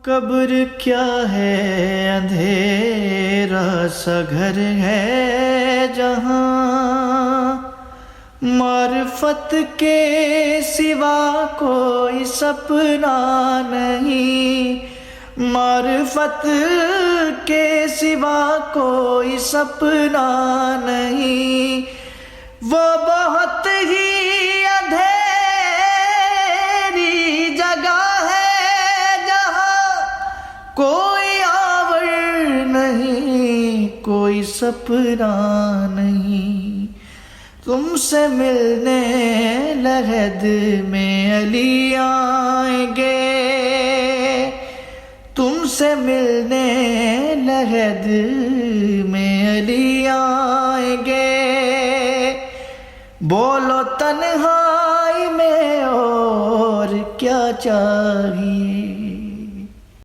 قبر کیا ہے اندھیرا سا گھر ہے جہاں معرفت کے سوا کوئی سپنا نہیں، معرفت کے سوا کوئی سپنا نہیں، وہ بہت ہی اندھیری جگہ ہے جہاں کوئی آور نہیں، کوئی سپنا نہیں۔ تم سے ملنے لحد میں علی آئیں گے، تم سے ملنے لحد میں علی آئیں گے، بولو تنہائی میں اور کیا چاہیے۔